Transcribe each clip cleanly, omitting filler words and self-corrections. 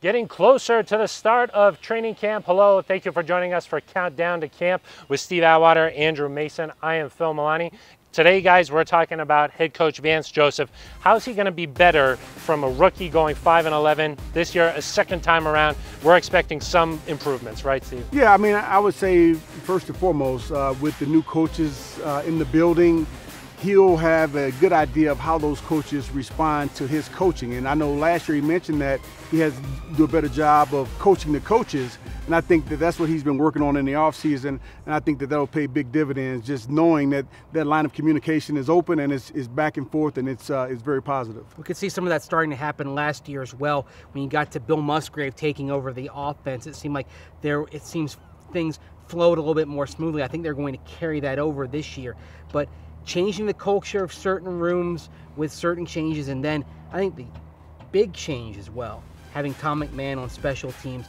Getting closer to the start of training camp. Hello, thank you for joining us for Countdown to Camp with Steve Atwater, Andrew Mason. I am Phil Milani. Today, guys, we're talking about head coach Vance Josephs. How's he going to be better from a rookie going 5-11 this year, a second time around? We're expecting some improvements, right, Steve? Yeah, I mean, I would say first and foremost, with the new coaches in the building, he'll have a good idea of how those coaches respond to his coaching. And I know last year he mentioned that he has to do a better job of coaching the coaches. And I think that that's what he's been working on in the offseason. And I think that that'll pay big dividends, just knowing that that line of communication is open and it's back and forth, and it's very positive. We could see some of that starting to happen last year as well. When you got to Bill Musgrave taking over the offense, it seemed like things flowed a little bit more smoothly. I think they're going to carry that over this year. But changing the culture of certain rooms with certain changes, and then I think the big change as well, having Tom McMahon on special teams,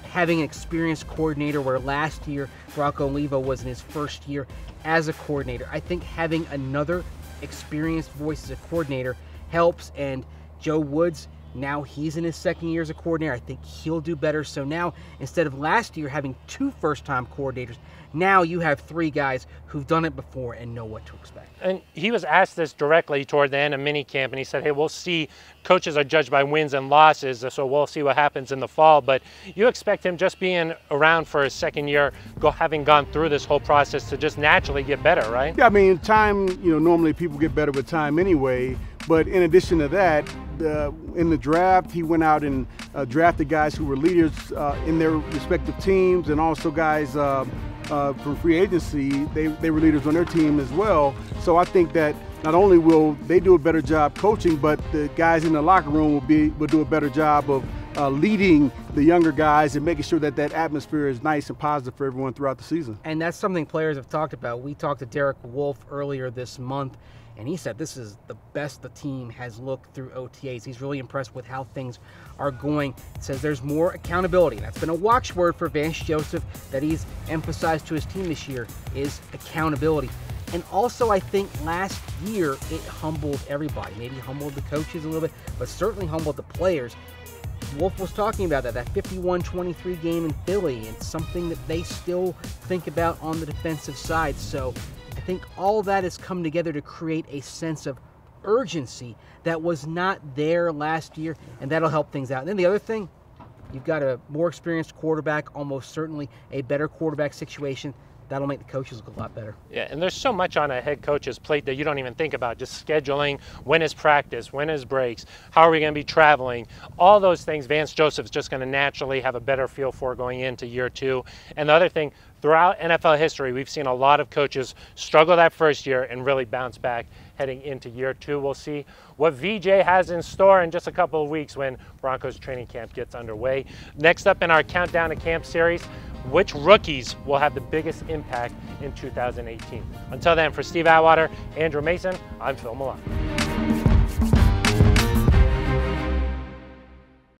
having an experienced coordinator where last year Brock Olivo was in his first year as a coordinator. I think having another experienced voice as a coordinator helps, and Joe Woods, now he's in his second year as a coordinator. I think he'll do better. So now, instead of last year having two first-time coordinators, now you have three guys who've done it before and know what to expect. And he was asked this directly toward the end of minicamp, and he said, hey, we'll see. Coaches are judged by wins and losses, so we'll see what happens in the fall. But you expect him, just being around for his second year, having gone through this whole process, to just naturally get better, right? Yeah, I mean, time, normally people get better with time anyway. But in addition to that, in the draft, he went out and drafted guys who were leaders in their respective teams, and also guys from free agency, they were leaders on their team as well. So I think that not only will they do a better job coaching, but the guys in the locker room will do a better job of leading the younger guys and making sure that that atmosphere is nice and positive for everyone throughout the season. And that's something players have talked about. We talked to Derek Wolfe earlier this month, and he said this is the best the team has looked through OTAs. He's really impressed with how things are going. He says there's more accountability. That's been a watchword for Vance Joseph that he's emphasized to his team this year, is accountability. And also, I think last year it humbled everybody. Maybe humbled the coaches a little bit, but certainly humbled the players. Wolf was talking about that 51-23 game in Philly. It's something that they still think about on the defensive side. So I think all that has come together to create a sense of urgency that was not there last year, and that'll help things out. And then the other thing, you've got a more experienced quarterback, almost certainly a better quarterback situation. That'll make the coaches look a lot better. Yeah, and there's so much on a head coach's plate that you don't even think about. Just scheduling, when is practice, when is breaks, how are we going to be traveling? All those things Vance Joseph's just going to naturally have a better feel for going into year two. And the other thing, throughout NFL history, we've seen a lot of coaches struggle that first year and really bounce back heading into year two. We'll see what VJ has in store in just a couple of weeks when Broncos training camp gets underway. Next up in our Countdown to Camp series, which rookies will have the biggest impact in 2018? Until then, for Steve Atwater, Andrew Mason, I'm Phil Milani.